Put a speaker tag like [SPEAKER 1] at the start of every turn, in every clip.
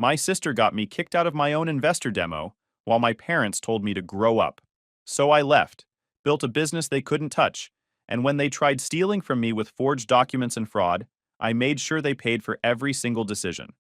[SPEAKER 1] My sister got me kicked out of my own investor demo, while my parents told me to grow up. So I left, built a business they couldn't touch, and when they tried stealing from me with forged documents and fraud, I made sure they paid for every single decision.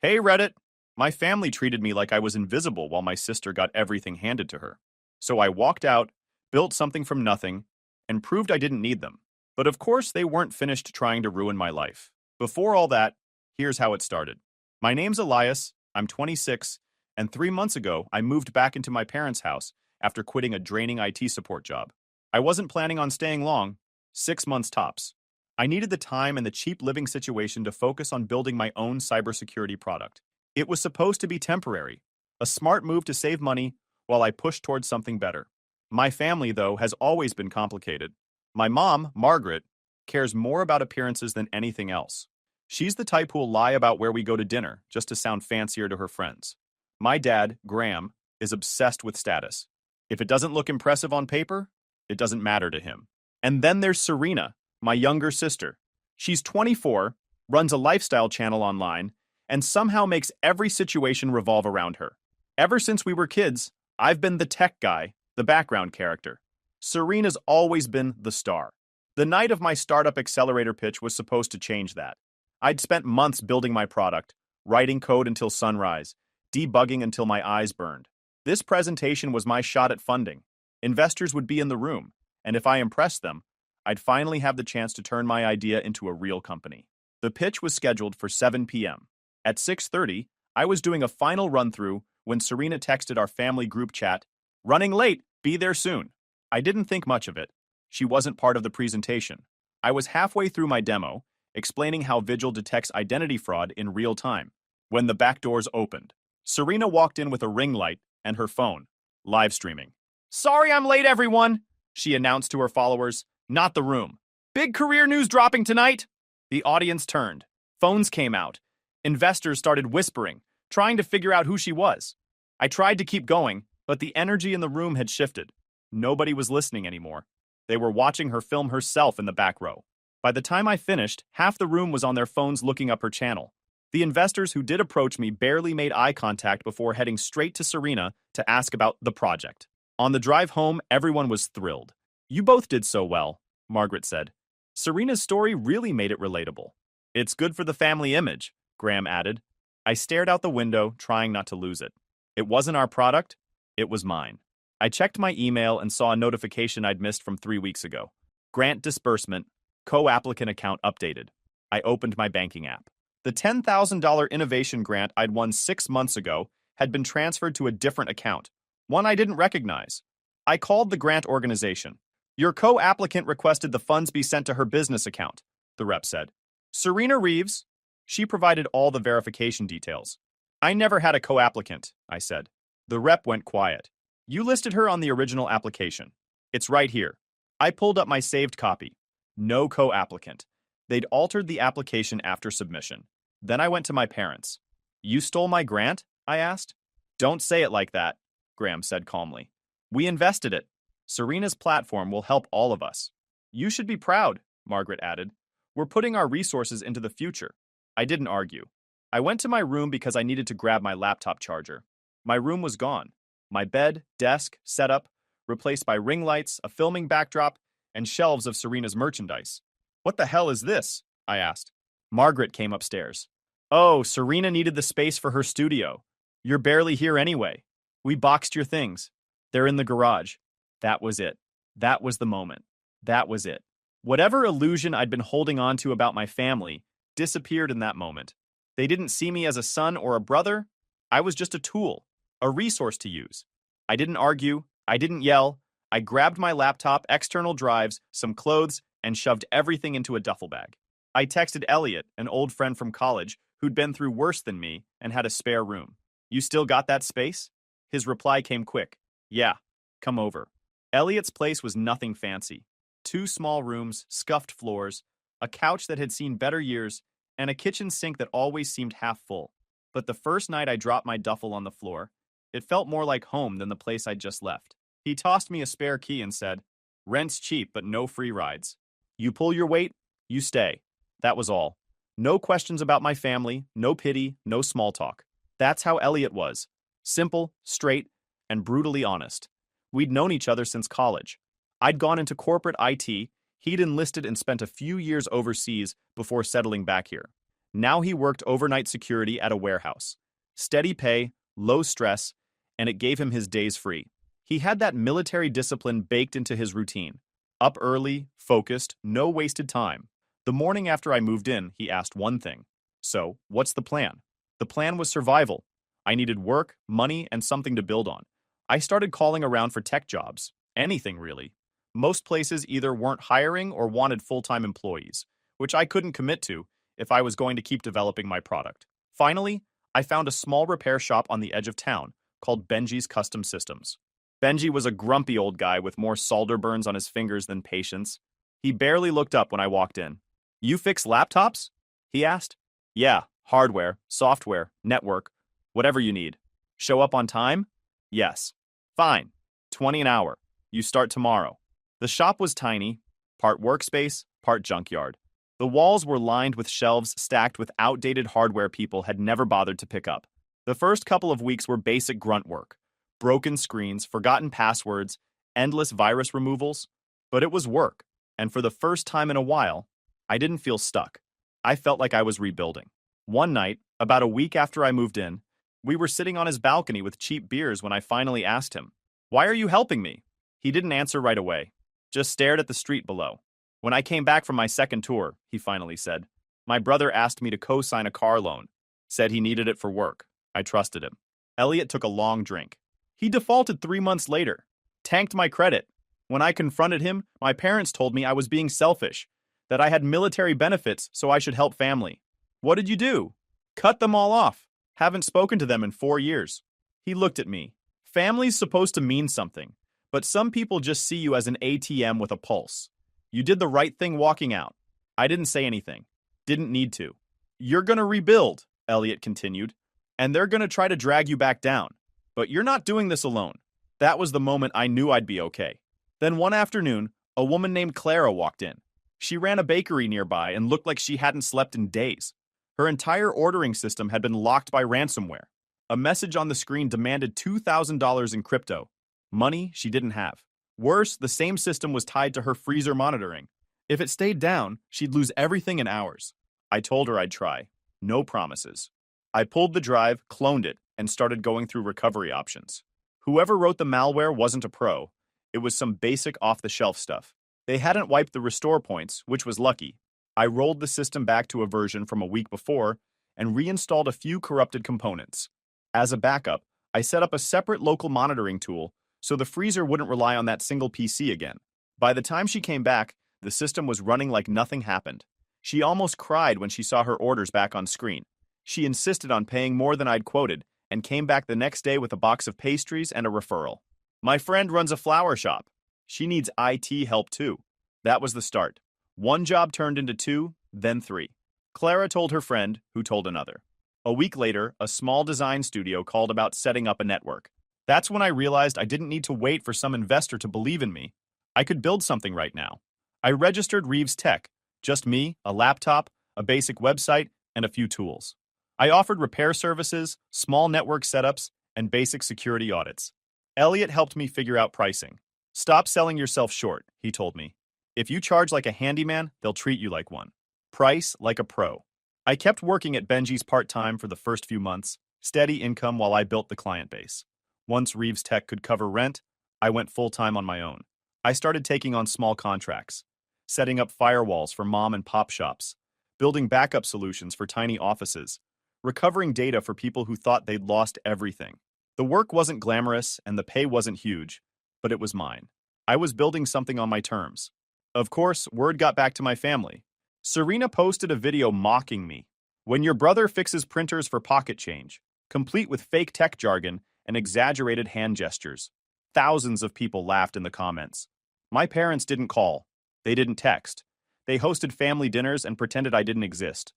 [SPEAKER 1] Hey Reddit! My family treated me like I was invisible while my sister got everything handed to her. So I walked out, built something from nothing, and proved I didn't need them. But of course, they weren't finished trying to ruin my life. Before all that, here's how it started. My name's Elias, I'm 26, and 3 months ago, I moved back into my parents' house after quitting a draining IT support job. I wasn't planning on staying long, 6 months tops. I needed the time and the cheap living situation to focus on building my own cybersecurity product. It was supposed to be temporary, a smart move to save money while I pushed towards something better. My family, though, has always been complicated. My mom, Margaret, cares more about appearances than anything else. She's the type who'll lie about where we go to dinner just to sound fancier to her friends. My dad, Graham, is obsessed with status. If it doesn't look impressive on paper, it doesn't matter to him. And then there's Serena, my younger sister. She's 24, runs a lifestyle channel online, and somehow makes every situation revolve around her. Ever since we were kids, I've been the tech guy, the background character. Serena's always been the star. The night of my startup accelerator pitch was supposed to change that. I'd spent months building my product, writing code until sunrise, debugging until my eyes burned. This presentation was my shot at funding. Investors would be in the room, and if I impressed them, I'd finally have the chance to turn my idea into a real company. The pitch was scheduled for 7 p.m. At 6:30, I was doing a final run-through when Serena texted our family group chat, "Running late, be there soon." I didn't think much of it. She wasn't part of the presentation. I was halfway through my demo, explaining how Vigil detects identity fraud in real time, when the back doors opened. Serena walked in with a ring light and her phone, live streaming. "Sorry I'm late, everyone," she announced to her followers, not the room. "Big career news dropping tonight." The audience turned. Phones came out. Investors started whispering, trying to figure out who she was. I tried to keep going, but the energy in the room had shifted. Nobody was listening anymore. They were watching her film herself in the back row. By the time I finished, half the room was on their phones looking up her channel. The investors who did approach me barely made eye contact before heading straight to Serena to ask about the project. On the drive home, everyone was thrilled. "You both did so well," Margaret said. Serena's story really made it relatable. "It's good for the family image," Graham added. I stared out the window, trying not to lose it. It wasn't our product, it was mine. I checked my email and saw a notification I'd missed from 3 weeks ago. Grant disbursement, co-applicant account updated. I opened my banking app. The $10,000 innovation grant I'd won 6 months ago had been transferred to a different account, one I didn't recognize. I called the grant organization. "Your co-applicant requested the funds be sent to her business account," the rep said. "Serena Reeves." She provided all the verification details. "I never had a co-applicant," I said. The rep went quiet. "You listed her on the original application. It's right here." I pulled up my saved copy. No co-applicant. They'd altered the application after submission. Then I went to my parents. "You stole my grant?" I asked. "Don't say it like that," Graham said calmly. "We invested it. Serena's platform will help all of us." "You should be proud," Margaret added. "We're putting our resources into the future." I didn't argue. I went to my room because I needed to grab my laptop charger. My room was gone. My bed, desk, setup, replaced by ring lights, a filming backdrop, and shelves of Serena's merchandise. "What the hell is this?" I asked. Margaret came upstairs. "Oh, Serena needed the space for her studio. You're barely here anyway. We boxed your things. They're in the garage." That was it. That was the moment. That was it. Whatever illusion I'd been holding on to about my family disappeared in that moment. They didn't see me as a son or a brother. I was just a tool, a resource to use. I didn't argue. I didn't yell. I grabbed my laptop, external drives, some clothes, and shoved everything into a duffel bag. I texted Elliot, an old friend from college, who'd been through worse than me and had a spare room. "You still got that space?" His reply came quick. "Yeah, come over." Elliot's place was nothing fancy. 2 small rooms, scuffed floors, a couch that had seen better years, and a kitchen sink that always seemed half full. But the first night I dropped my duffel on the floor, it felt more like home than the place I'd just left. He tossed me a spare key and said, "Rent's cheap, but no free rides. You pull your weight, you stay." That was all. No questions about my family, no pity, no small talk. That's how Elliot was. Simple, straight, and brutally honest. We'd known each other since college. I'd gone into corporate IT, he'd enlisted and spent a few years overseas before settling back here. Now he worked overnight security at a warehouse. Steady pay, low stress, and it gave him his days free. He had that military discipline baked into his routine. Up early, focused, no wasted time. The morning after I moved in, he asked one thing. So, what's the plan? The plan was survival. I needed work, money, and something to build on. I started calling around for tech jobs. Anything, really. Most places either weren't hiring or wanted full-time employees, which I couldn't commit to if I was going to keep developing my product. Finally, I found a small repair shop on the edge of town called Benji's Custom Systems. Benji was a grumpy old guy with more solder burns on his fingers than patience. He barely looked up when I walked in. "You fix laptops?" he asked. "Yeah, hardware, software, network, whatever you need. Show up on time?" "Yes." "Fine. 20 an hour. You start tomorrow." The shop was tiny, part workspace, part junkyard. The walls were lined with shelves stacked with outdated hardware people had never bothered to pick up. The first couple of weeks were basic grunt work. Broken screens, forgotten passwords, endless virus removals. But it was work, and for the first time in a while, I didn't feel stuck. I felt like I was rebuilding. One night, about a week after I moved in, we were sitting on his balcony with cheap beers when I finally asked him, "Why are you helping me?" He didn't answer right away, just stared at the street below. "When I came back from my second tour," he finally said, "my brother asked me to co-sign a car loan. Said he needed it for work. I trusted him." Elliot took a long drink. "He defaulted 3 months later. Tanked my credit. When I confronted him, my parents told me I was being selfish, that I had military benefits so I should help family. What did you do?" "Cut them all off. Haven't spoken to them in 4 years." He looked at me. "Family's supposed to mean something, but some people just see you as an ATM with a pulse. You did the right thing walking out." I didn't say anything. Didn't need to. "You're gonna rebuild," Elliot continued, "and they're gonna try to drag you back down. But you're not doing this alone." That was the moment I knew I'd be okay. Then one afternoon, a woman named Clara walked in. She ran a bakery nearby and looked like she hadn't slept in days. Her entire ordering system had been locked by ransomware. A message on the screen demanded $2,000 in crypto. Money she didn't have. Worse, the same system was tied to her freezer monitoring. If it stayed down, she'd lose everything in hours. I told her I'd try. No promises. I pulled the drive, cloned it, and started going through recovery options. Whoever wrote the malware wasn't a pro. It was some basic off-the-shelf stuff. They hadn't wiped the restore points, which was lucky. I rolled the system back to a version from a week before and reinstalled a few corrupted components. As a backup, I set up a separate local monitoring tool so the freezer wouldn't rely on that single PC again. By the time she came back, the system was running like nothing happened. She almost cried when she saw her orders back on screen. She insisted on paying more than I'd quoted and came back the next day with a box of pastries and a referral. "My friend runs a flower shop. She needs IT help too." That was the start. One job turned into 2, then 3. Clara told her friend, who told another. A week later, a small design studio called about setting up a network. That's when I realized I didn't need to wait for some investor to believe in me. I could build something right now. I registered Reeves Tech. Just me, a laptop, a basic website, and a few tools. I offered repair services, small network setups, and basic security audits. Elliot helped me figure out pricing. "Stop selling yourself short," he told me. "If you charge like a handyman, they'll treat you like one. Price like a pro." I kept working at Benji's part-time for the first few months, steady income while I built the client base. Once Reeves Tech could cover rent, I went full-time on my own. I started taking on small contracts, setting up firewalls for mom and pop shops, building backup solutions for tiny offices, recovering data for people who thought they'd lost everything. The work wasn't glamorous and the pay wasn't huge, but it was mine. I was building something on my terms. Of course, word got back to my family. Serena posted a video mocking me. "When your brother fixes printers for pocket change," complete with fake tech jargon and exaggerated hand gestures. Thousands of people laughed in the comments. My parents didn't call. They didn't text. They hosted family dinners and pretended I didn't exist.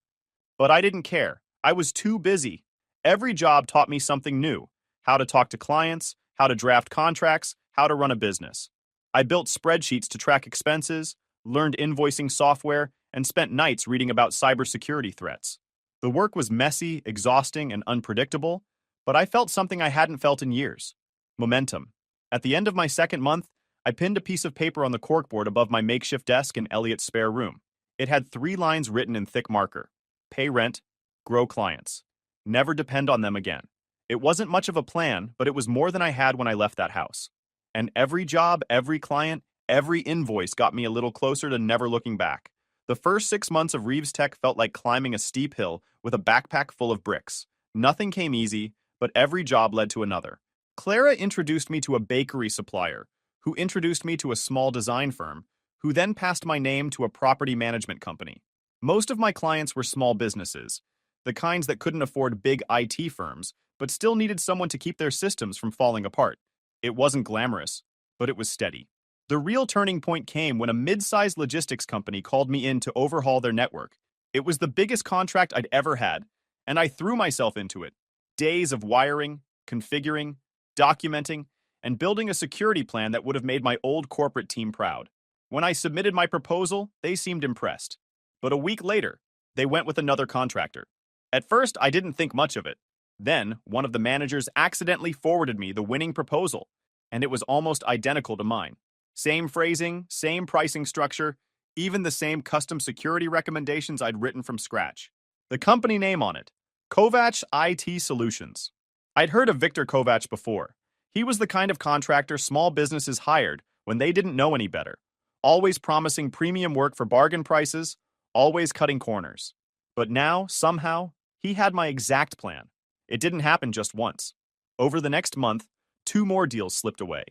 [SPEAKER 1] But I didn't care. I was too busy. Every job taught me something new. How to talk to clients, how to draft contracts, how to run a business. I built spreadsheets to track expenses, learned invoicing software, and spent nights reading about cybersecurity threats. The work was messy, exhausting, and unpredictable, But I felt something I hadn't felt in years: momentum. At the end of my second month, I pinned a piece of paper on the corkboard above my makeshift desk in Elliot's spare room. It had 3 lines written in thick marker: pay rent, grow clients, never depend on them again. It wasn't much of a plan, but it was more than I had when I left that house. And every job, every client, every invoice got me a little closer to never looking back. The first 6 months of Reeves Tech felt like climbing a steep hill with a backpack full of bricks. Nothing came easy, but every job led to another. Clara introduced me to a bakery supplier, who introduced me to a small design firm, who then passed my name to a property management company. Most of my clients were small businesses, the kinds that couldn't afford big IT firms, but still needed someone to keep their systems from falling apart. It wasn't glamorous, but it was steady. The real turning point came when a mid-sized logistics company called me in to overhaul their network. It was the biggest contract I'd ever had, and I threw myself into it. Days of wiring, configuring, documenting, and building a security plan that would have made my old corporate team proud. When I submitted my proposal, they seemed impressed. But a week later, they went with another contractor. At first, I didn't think much of it. Then, one of the managers accidentally forwarded me the winning proposal, and it was almost identical to mine. Same phrasing, same pricing structure, even the same custom security recommendations I'd written from scratch. The company name on it: Kovac IT Solutions. I'd heard of Victor Kovac before. He was the kind of contractor small businesses hired when they didn't know any better, always promising premium work for bargain prices, always cutting corners. But now, somehow, he had my exact plan. It didn't happen just once. Over the next month, 2 more deals slipped away,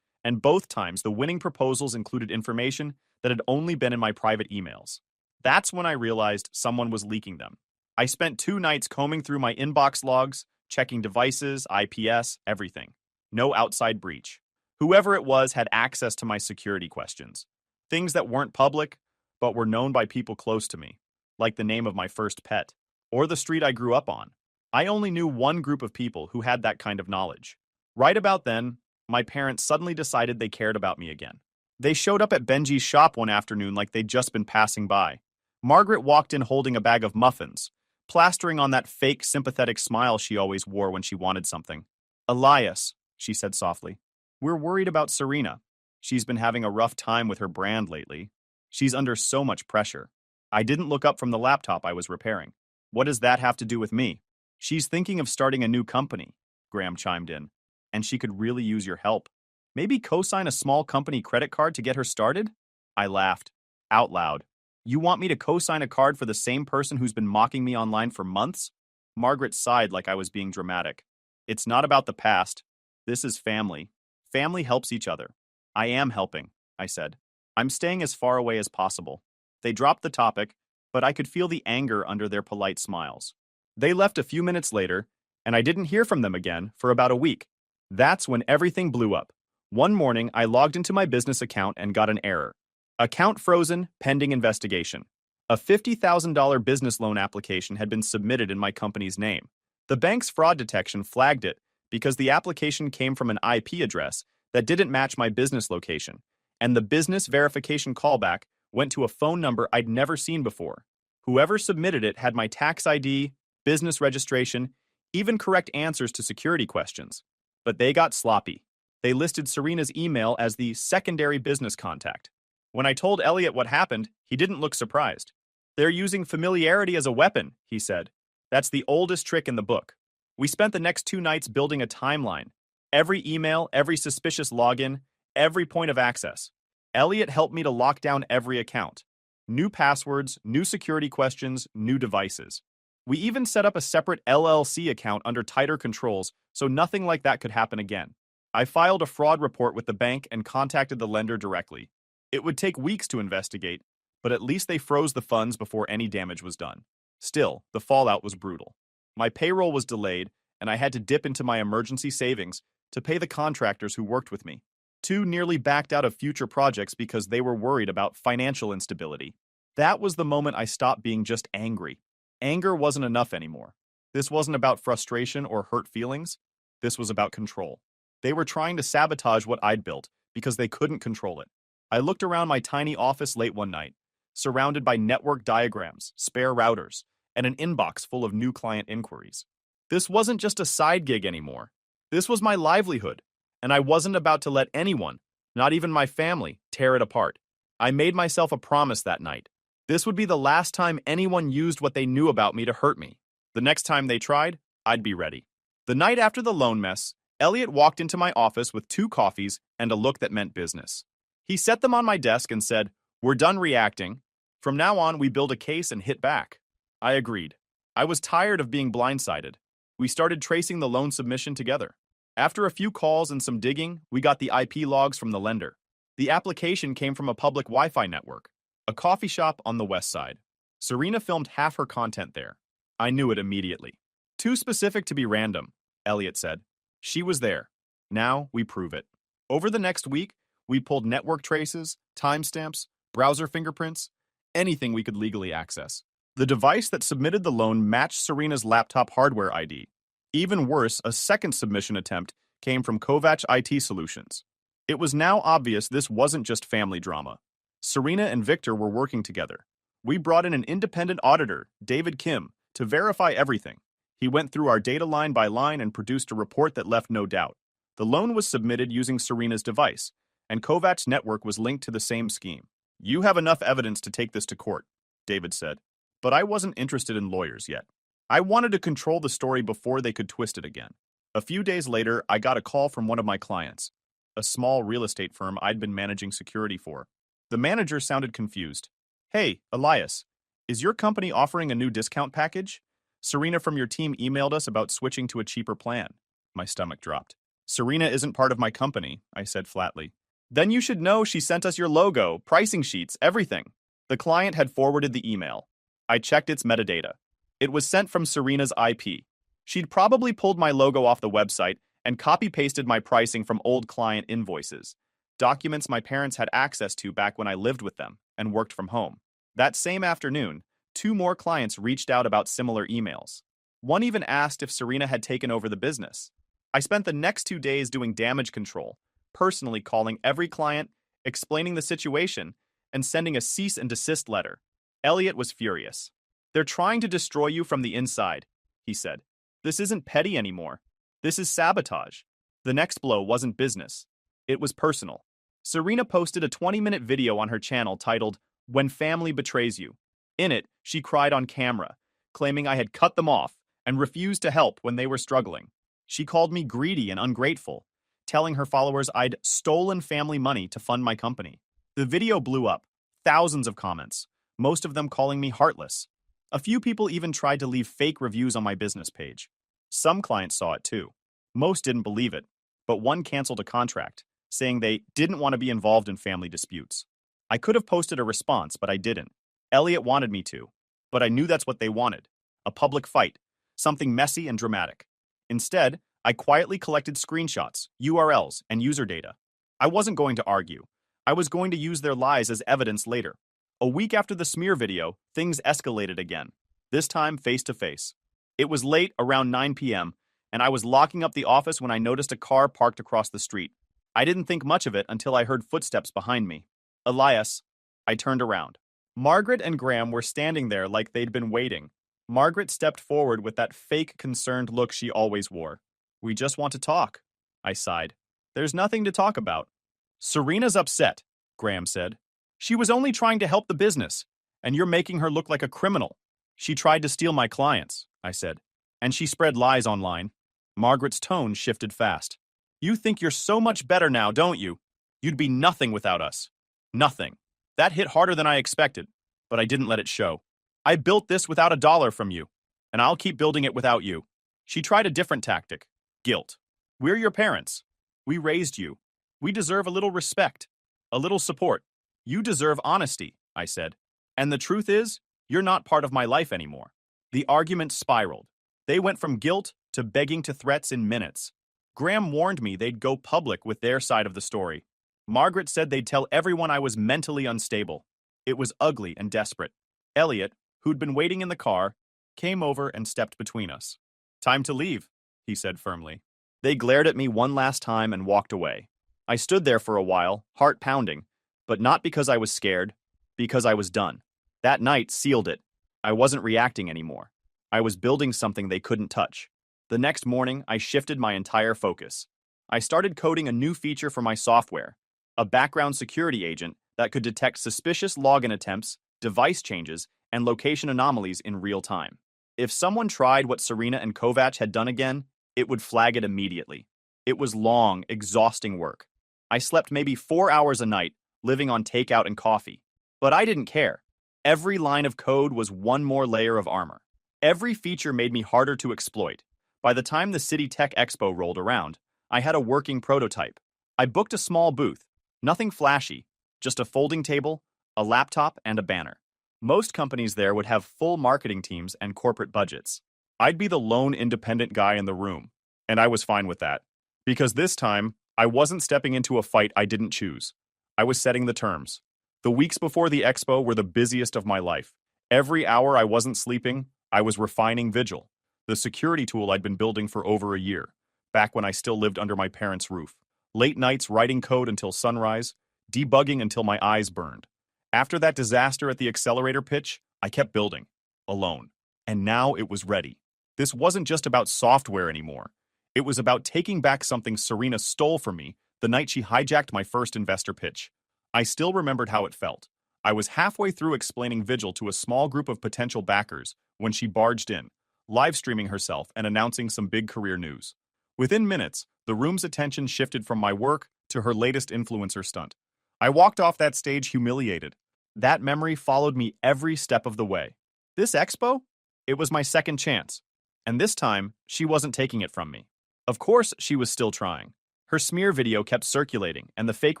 [SPEAKER 1] and both times the winning proposals included information that had only been in my private emails. That's when I realized someone was leaking them. I spent 2 nights combing through my inbox logs, checking devices, IPS, everything. No outside breach. Whoever it was had access to my security questions. Things that weren't public, but were known by people close to me, like the name of my first pet, or the street I grew up on. I only knew one group of people who had that kind of knowledge. Right about then, my parents suddenly decided they cared about me again. They showed up at Benji's shop one afternoon like they'd just been passing by. Margaret walked in holding a bag of muffins, plastering on that fake sympathetic smile she always wore when she wanted something. "Elias," she said softly, "we're worried about Serena. She's been having a rough time with her brand lately. She's under so much pressure." I didn't look up from the laptop I was repairing. "What does that have to do with me?" "She's thinking of starting a new company," Graham chimed in, "and she could really use your help. Maybe co-sign a small company credit card to get her started?" I laughed, out loud. "You want me to co-sign a card for the same person who's been mocking me online for months?" Margaret sighed like I was being dramatic. "It's not about the past. This is family. Family helps each other." "I am helping," I said. "I'm staying as far away as possible." They dropped the topic, but I could feel the anger under their polite smiles. They left a few minutes later, and I didn't hear from them again for about a week. That's when everything blew up. One morning, I logged into my business account and got an error. "Account frozen, pending investigation." A $50,000 business loan application had been submitted in my company's name. The bank's fraud detection flagged it because the application came from an IP address that didn't match my business location, and the business verification callback went to a phone number I'd never seen before. Whoever submitted it had my tax ID, business registration, even correct answers to security questions. But they got sloppy. They listed Serena's email as the secondary business contact. When I told Elliot what happened, he didn't look surprised. "They're using familiarity as a weapon," he said. "That's the oldest trick in the book." We spent the next 2 nights building a timeline. Every email, every suspicious login, every point of access. Elliot helped me to lock down every account. New passwords, new security questions, new devices. We even set up a separate LLC account under tighter controls so nothing like that could happen again. I filed a fraud report with the bank and contacted the lender directly. It would take weeks to investigate, but at least they froze the funds before any damage was done. Still, the fallout was brutal. My payroll was delayed, and I had to dip into my emergency savings to pay the contractors who worked with me. 2 nearly backed out of future projects because they were worried about financial instability. That was the moment I stopped being just angry. Anger wasn't enough anymore. This wasn't about frustration or hurt feelings. This was about control. They were trying to sabotage what I'd built because they couldn't control it. I looked around my tiny office late one night, surrounded by network diagrams, spare routers, and an inbox full of new client inquiries. This wasn't just a side gig anymore. This was my livelihood, and I wasn't about to let anyone, not even my family, tear it apart. I made myself a promise that night. This would be the last time anyone used what they knew about me to hurt me. The next time they tried, I'd be ready. The night after the loan mess, Elliot walked into my office with 2 coffees and a look that meant business. He set them on my desk and said, "We're done reacting. From now on, we build a case and hit back." I agreed. I was tired of being blindsided. We started tracing the loan submission together. After a few calls and some digging, we got the IP logs from the lender. The application came from a public Wi-Fi network, a coffee shop on the west side. Serena filmed half her content there. I knew it immediately. Too specific to be random, Elliot said. She was there. Now we prove it. Over the next week, we pulled network traces, timestamps, browser fingerprints, anything we could legally access. The device that submitted the loan matched Serena's laptop hardware ID. Even worse, a second submission attempt came from Kovac IT Solutions. It was now obvious this wasn't just family drama. Serena and Victor were working together. We brought in an independent auditor, David Kim, to verify everything. He went through our data line by line and produced a report that left no doubt. The loan was submitted using Serena's device, and Kovac's network was linked to the same scheme. "You have enough evidence to take this to court," David said. But I wasn't interested in lawyers yet. I wanted to control the story before they could twist it again. A few days later, I got a call from one of my clients, a small real estate firm I'd been managing security for. The manager sounded confused. "Hey, Elias, is your company offering a new discount package? Serena from your team emailed us about switching to a cheaper plan." My stomach dropped. "Serena isn't part of my company," I said flatly. "Then you should know she sent us your logo, pricing sheets, everything." The client had forwarded the email. I checked its metadata. It was sent from Serena's IP. She'd probably pulled my logo off the website and copy-pasted my pricing from old client invoices, documents my parents had access to back when I lived with them and worked from home. That same afternoon, 2 more clients reached out about similar emails. One even asked if Serena had taken over the business. I spent the next 2 days doing damage control, personally calling every client, explaining the situation, and sending a cease and desist letter. Elliot was furious. "They're trying to destroy you from the inside," he said. "This isn't petty anymore. This is sabotage." The next blow wasn't business. It was personal. Serena posted a 20-minute video on her channel titled, "When Family Betrays You." In it, she cried on camera, claiming I had cut them off and refused to help when they were struggling. She called me greedy and ungrateful, telling her followers I'd stolen family money to fund my company. The video blew up, thousands of comments, most of them calling me heartless. A few people even tried to leave fake reviews on my business page. Some clients saw it too. Most didn't believe it, but one canceled a contract, saying they didn't want to be involved in family disputes. I could have posted a response, but I didn't. Elliot wanted me to, but I knew that's what they wanted. A public fight, something messy and dramatic. Instead, I quietly collected screenshots, URLs, and user data. I wasn't going to argue. I was going to use their lies as evidence later. A week after the smear video, things escalated again, this time face-to-face. It was late, around 9 p.m., and I was locking up the office when I noticed a car parked across the street. I didn't think much of it until I heard footsteps behind me. "Elias." I turned around. Margaret and Graham were standing there like they'd been waiting. Margaret stepped forward with that fake concerned look she always wore. "We just want to talk," I sighed. "There's nothing to talk about." "Serena's upset," Graham said. "She was only trying to help the business, and you're making her look like a criminal." "She tried to steal my clients," I said, "and she spread lies online." Margaret's tone shifted fast. "You think you're so much better now, don't you? You'd be nothing without us." "Nothing." That hit harder than I expected, but I didn't let it show. "I built this without a dollar from you, and I'll keep building it without you." She tried a different tactic. Guilt. "We're your parents. We raised you. We deserve a little respect, a little support. You deserve honesty," I said. "And the truth is, you're not part of my life anymore." The argument spiraled. They went from guilt to begging to threats in minutes. Graham warned me they'd go public with their side of the story. Margaret said they'd tell everyone I was mentally unstable. It was ugly and desperate. Elliot, who'd been waiting in the car, came over and stepped between us. "Time to leave," he said firmly. They glared at me one last time and walked away. I stood there for a while, heart pounding, but not because I was scared, because I was done. That night sealed it. I wasn't reacting anymore. I was building something they couldn't touch. The next morning, I shifted my entire focus. I started coding a new feature for my software, a background security agent that could detect suspicious login attempts, device changes, and location anomalies in real time. If someone tried what Serena and Kovac had done again, it would flag it immediately. It was long, exhausting work. I slept maybe 4 hours a night, living on takeout and coffee. But I didn't care. Every line of code was one more layer of armor. Every feature made me harder to exploit. By the time the City Tech Expo rolled around, I had a working prototype. I booked a small booth. Nothing flashy, just a folding table, a laptop, and a banner. Most companies there would have full marketing teams and corporate budgets. I'd be the lone independent guy in the room, and I was fine with that. Because this time, I wasn't stepping into a fight I didn't choose. I was setting the terms. The weeks before the expo were the busiest of my life. Every hour I wasn't sleeping, I was refining Vigil, the security tool I'd been building for over a year, back when I still lived under my parents' roof. Late nights writing code until sunrise, debugging until my eyes burned. After that disaster at the accelerator pitch, I kept building, alone. And now it was ready. This wasn't just about software anymore. It was about taking back something Serena stole from me the night she hijacked my first investor pitch. I still remembered how it felt. I was halfway through explaining Vigil to a small group of potential backers when she barged in, live streaming herself and announcing some big career news. Within minutes, the room's attention shifted from my work to her latest influencer stunt. I walked off that stage humiliated. That memory followed me every step of the way. This expo? It was my second chance. And this time, she wasn't taking it from me. Of course, she was still trying. Her smear video kept circulating, and the fake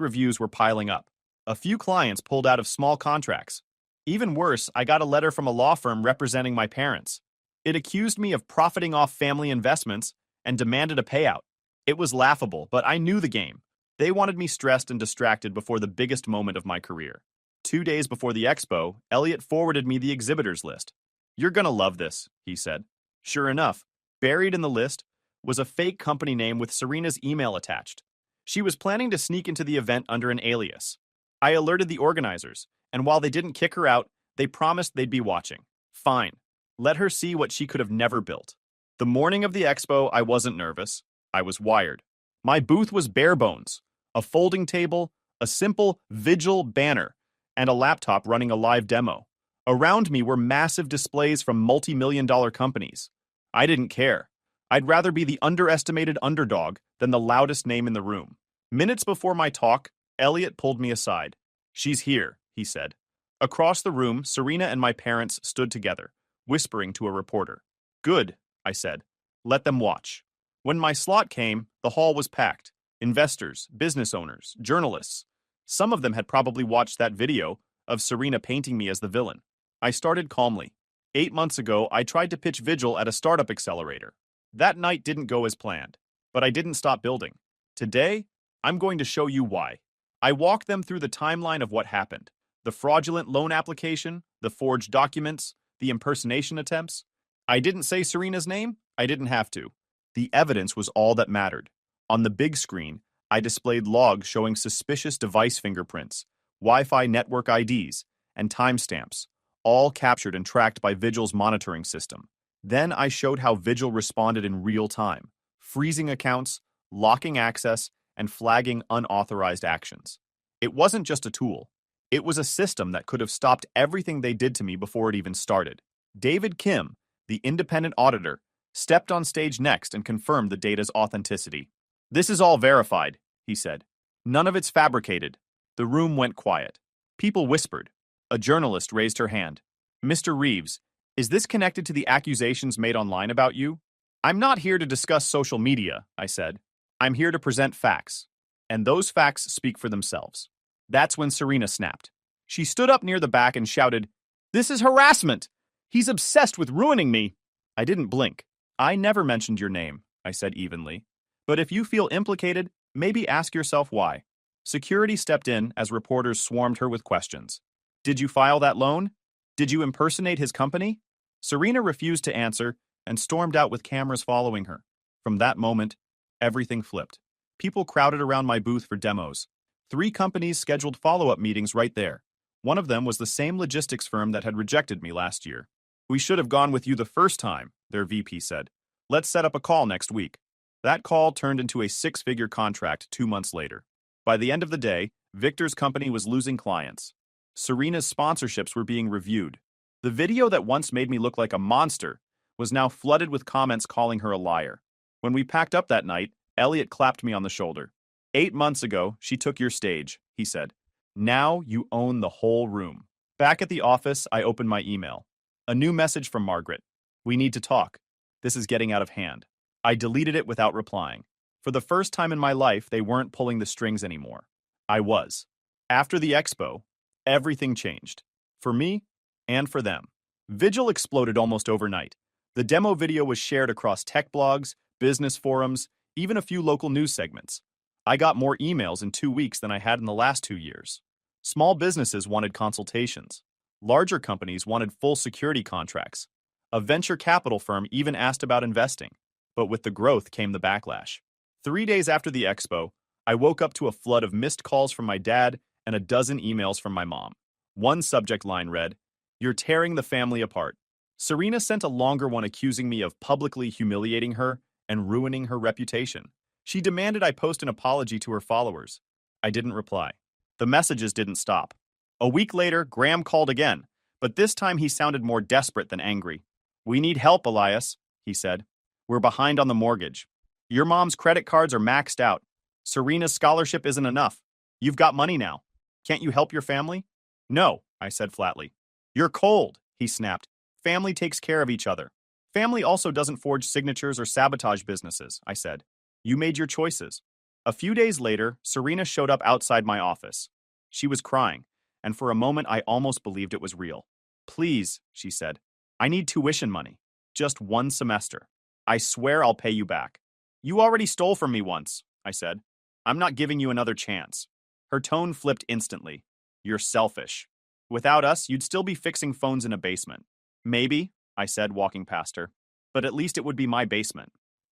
[SPEAKER 1] reviews were piling up. A few clients pulled out of small contracts. Even worse, I got a letter from a law firm representing my parents. It accused me of profiting off family investments and demanded a payout. It was laughable, but I knew the game. They wanted me stressed and distracted before the biggest moment of my career. 2 days before the expo, Elliot forwarded me the exhibitors list. "You're gonna love this," he said. Sure enough, buried in the list was a fake company name with Serena's email attached. She was planning to sneak into the event under an alias. I alerted the organizers, and while they didn't kick her out, they promised they'd be watching. Fine. Let her see what she could have never built. The morning of the expo, I wasn't nervous. I was wired. My booth was bare bones. A folding table, a simple Vigil banner, and a laptop running a live demo. Around me were massive displays from multi-million-dollar companies. I didn't care. I'd rather be the underestimated underdog than the loudest name in the room. Minutes before my talk, Elliot pulled me aside. "She's here," he said. Across the room, Serena and my parents stood together, whispering to a reporter. "Good," I said. "Let them watch." When my slot came, the hall was packed. Investors, business owners, journalists. Some of them had probably watched that video of Serena painting me as the villain. I started calmly. 8 months ago, I tried to pitch Vigil at a startup accelerator. That night didn't go as planned, but I didn't stop building. Today, I'm going to show you why. I walked them through the timeline of what happened. The fraudulent loan application, the forged documents, the impersonation attempts. I didn't say Serena's name. I didn't have to. The evidence was all that mattered. On the big screen, I displayed logs showing suspicious device fingerprints, Wi-Fi network IDs, and timestamps, all captured and tracked by Vigil's monitoring system. Then I showed how Vigil responded in real time, freezing accounts, locking access, and flagging unauthorized actions. It wasn't just a tool. It was a system that could have stopped everything they did to me before it even started. David Kim, the independent auditor, stepped on stage next and confirmed the data's authenticity. "This is all verified," he said. "None of it's fabricated." The room went quiet. People whispered. A journalist raised her hand. "Mr. Reeves, is this connected to the accusations made online about you?" "I'm not here to discuss social media," I said. "I'm here to present facts. And those facts speak for themselves." That's when Serena snapped. She stood up near the back and shouted, "This is harassment! He's obsessed with ruining me!" I didn't blink. "I never mentioned your name," I said evenly. "But if you feel implicated, maybe ask yourself why." Security stepped in as reporters swarmed her with questions. "Did you file that loan? Did you impersonate his company?" Serena refused to answer and stormed out with cameras following her. From that moment, everything flipped. People crowded around my booth for demos. 3 companies scheduled follow-up meetings right there. One of them was the same logistics firm that had rejected me last year. "We should have gone with you the first time," their VP said. Let's set up a call next week. That call turned into a six-figure contract 2 months later. By the end of the day, Victor's company was losing clients. Serena's sponsorships were being reviewed. The video that once made me look like a monster was now flooded with comments calling her a liar. When we packed up that night, Elliot clapped me on the shoulder. 8 months ago, she took your stage, he said. Now you own the whole room. Back at the office, I opened my email. A new message from Margaret. We need to talk. This is getting out of hand. I deleted it without replying. For the first time in my life, they weren't pulling the strings anymore. I was. After the expo, everything changed. For me and for them. Vigil exploded almost overnight. The demo video was shared across tech blogs, business forums, even a few local news segments. I got more emails in 2 weeks than I had in the last 2 years. Small businesses wanted consultations. Larger companies wanted full security contracts. A venture capital firm even asked about investing. But with the growth came the backlash. 3 days after the expo, I woke up to a flood of missed calls from my dad and a dozen emails from my mom. One subject line read, "You're tearing the family apart." Serena sent a longer one accusing me of publicly humiliating her and ruining her reputation. She demanded I post an apology to her followers. I didn't reply. The messages didn't stop. A week later, Graham called again, but this time he sounded more desperate than angry. "We need help, Elias," he said. "We're behind on the mortgage. Your mom's credit cards are maxed out. Serena's scholarship isn't enough. You've got money now. Can't you help your family?" "No," I said flatly. "You're cold," he snapped. "Family takes care of each other." "Family also doesn't forge signatures or sabotage businesses," I said. "You made your choices." A few days later, Serena showed up outside my office. She was crying, and for a moment I almost believed it was real. "Please," she said. "I need tuition money. Just one semester. I swear I'll pay you back." "You already stole from me once," I said. "I'm not giving you another chance." Her tone flipped instantly. "You're selfish. Without us, you'd still be fixing phones in a basement." "Maybe," I said, walking past her. "But at least it would be my basement."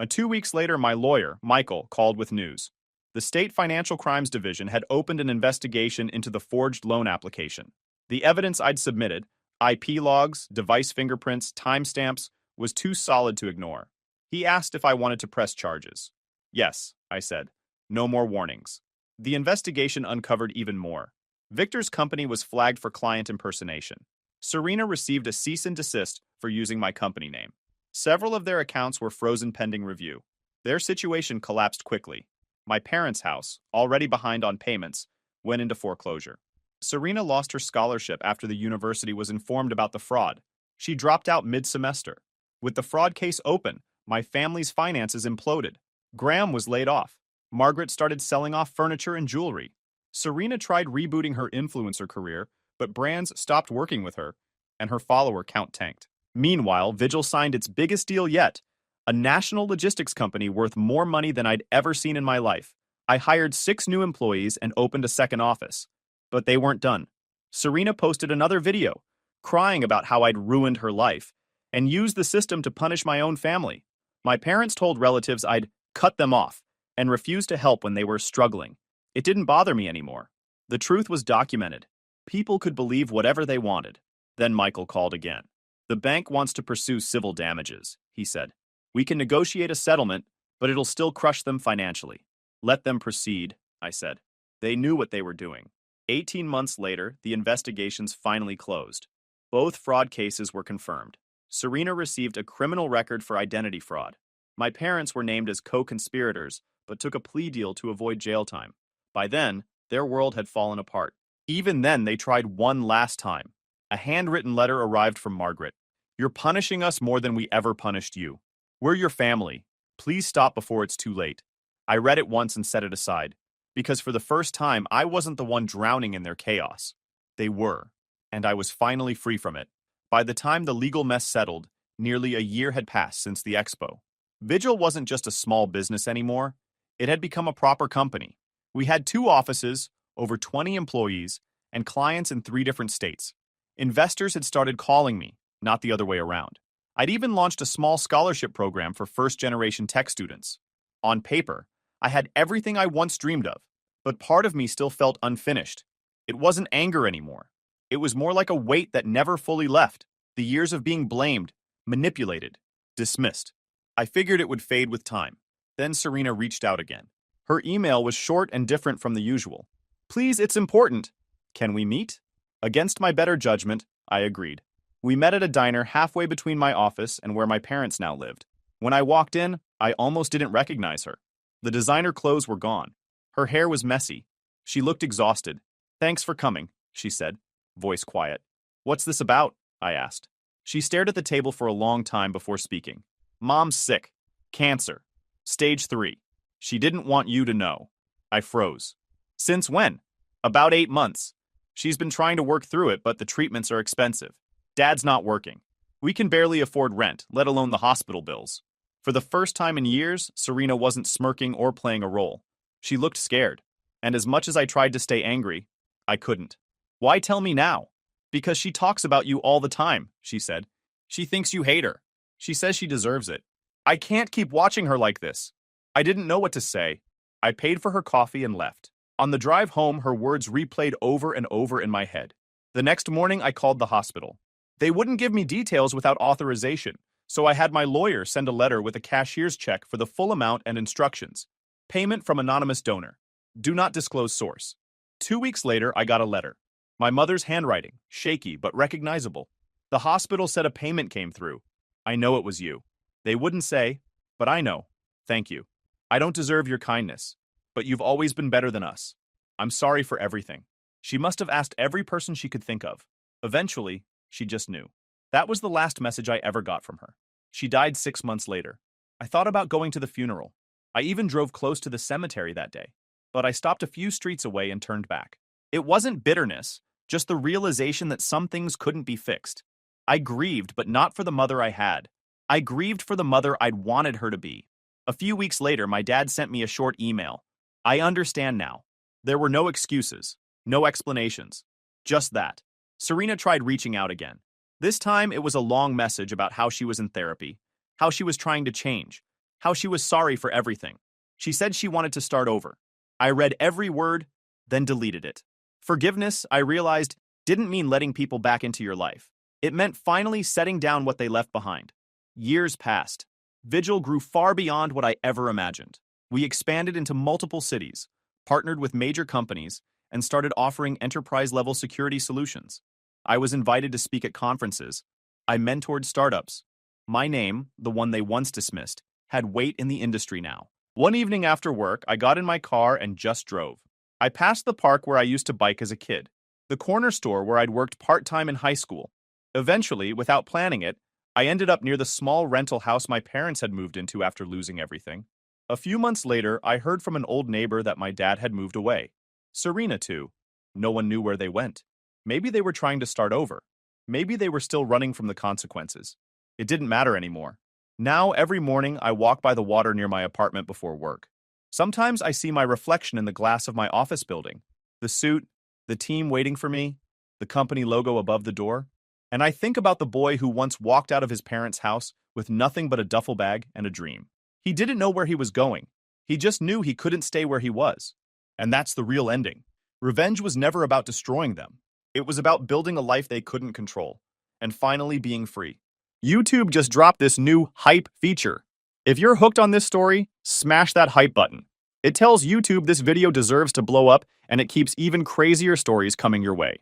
[SPEAKER 1] 2 weeks later, my lawyer, Michael, called with news. The State Financial Crimes Division had opened an investigation into the forged loan application. The evidence I'd submitted, IP logs, device fingerprints, timestamps, was too solid to ignore. He asked if I wanted to press charges. "Yes," I said. "No more warnings." The investigation uncovered even more. Victor's company was flagged for client impersonation. Serena received a cease and desist for using my company name. Several of their accounts were frozen pending review. Their situation collapsed quickly. My parents' house, already behind on payments, went into foreclosure. Serena lost her scholarship after the university was informed about the fraud. She dropped out mid-semester. With the fraud case open, my family's finances imploded. Graham was laid off. Margaret started selling off furniture and jewelry. Serena tried rebooting her influencer career, but brands stopped working with her, and her follower count tanked. Meanwhile, Vigil signed its biggest deal yet, a national logistics company worth more money than I'd ever seen in my life. I hired 6 new employees and opened a second office. But they weren't done. Serena posted another video, crying about how I'd ruined her life, and used the system to punish my own family. My parents told relatives I'd cut them off and refused to help when they were struggling. It didn't bother me anymore. The truth was documented. People could believe whatever they wanted. Then Michael called again. "The bank wants to pursue civil damages," he said. "We can negotiate a settlement, but it'll still crush them financially." "Let them proceed," I said. They knew what they were doing. 18 months later, the investigations finally closed. Both fraud cases were confirmed. Serena received a criminal record for identity fraud. My parents were named as co-conspirators, but took a plea deal to avoid jail time. By then, their world had fallen apart. Even then, they tried one last time. A handwritten letter arrived from Margaret. "You're punishing us more than we ever punished you. We're your family. Please stop before it's too late." I read it once and set it aside, because for the first time, I wasn't the one drowning in their chaos. They were, and I was finally free from it. By the time the legal mess settled, nearly a year had passed since the expo. Vigil wasn't just a small business anymore. It had become a proper company. We had 2 offices, over 20 employees, and clients in 3 different states. Investors had started calling me, not the other way around. I'd even launched a small scholarship program for first-generation tech students. On paper, I had everything I once dreamed of, but part of me still felt unfinished. It wasn't anger anymore. It was more like a weight that never fully left, the years of being blamed, manipulated, dismissed. I figured it would fade with time. Then Serena reached out again. Her email was short and different from the usual. Please, it's important. Can we meet? Against my better judgment, I agreed. We met at a diner halfway between my office and where my parents now lived. When I walked in, I almost didn't recognize her. The designer clothes were gone. Her hair was messy. She looked exhausted. Thanks for coming, she said, voice quiet. What's this about? I asked. She stared at the table for a long time before speaking. Mom's sick. Cancer. Stage 3. She didn't want you to know. I froze. Since when? About 8 months. She's been trying to work through it, but the treatments are expensive. Dad's not working. We can barely afford rent, let alone the hospital bills. For the first time in years, Serena wasn't smirking or playing a role. She looked scared. And as much as I tried to stay angry, I couldn't. Why tell me now? Because she talks about you all the time, she said. She thinks you hate her. She says she deserves it. I can't keep watching her like this. I didn't know what to say. I paid for her coffee and left. On the drive home, her words replayed over and over in my head. The next morning, I called the hospital. They wouldn't give me details without authorization, so I had my lawyer send a letter with a cashier's check for the full amount and instructions. Payment from anonymous donor. Do not disclose source. 2 weeks later, I got a letter. My mother's handwriting, shaky but recognizable. The hospital said a payment came through. I know it was you. They wouldn't say, but I know. Thank you. I don't deserve your kindness, but you've always been better than us. I'm sorry for everything. She must have asked every person she could think of. Eventually, she just knew. That was the last message I ever got from her. She died 6 months later. I thought about going to the funeral. I even drove close to the cemetery that day, but I stopped a few streets away and turned back. It wasn't bitterness, just the realization that some things couldn't be fixed. I grieved, but not for the mother I had. I grieved for the mother I'd wanted her to be. A few weeks later, my dad sent me a short email. I understand now. There were no excuses, no explanations. Just that. Serena tried reaching out again. This time, it was a long message about how she was in therapy, how she was trying to change, how she was sorry for everything. She said she wanted to start over. I read every word, then deleted it. Forgiveness, I realized, didn't mean letting people back into your life. It meant finally setting down what they left behind. Years passed. Vigil grew far beyond what I ever imagined. We expanded into multiple cities, partnered with major companies, and started offering enterprise-level security solutions. I was invited to speak at conferences. I mentored startups. My name, the one they once dismissed, had weight in the industry now. One evening after work, I got in my car and just drove. I passed the park where I used to bike as a kid, the corner store where I'd worked part-time in high school. Eventually, without planning it, I ended up near the small rental house my parents had moved into after losing everything. A few months later, I heard from an old neighbor that my dad had moved away. Serena, too. No one knew where they went. Maybe they were trying to start over. Maybe they were still running from the consequences. It didn't matter anymore. Now, every morning, I walk by the water near my apartment before work. Sometimes I see my reflection in the glass of my office building. The suit, the team waiting for me, the company logo above the door. And I think about the boy who once walked out of his parents' house with nothing but a duffel bag and a dream. He didn't know where he was going. He just knew he couldn't stay where he was. And that's the real ending. Revenge was never about destroying them. It was about building a life they couldn't control, and finally being free. YouTube just dropped this new hype feature. If you're hooked on this story, smash that hype button. It tells YouTube this video deserves to blow up, and it keeps even crazier stories coming your way.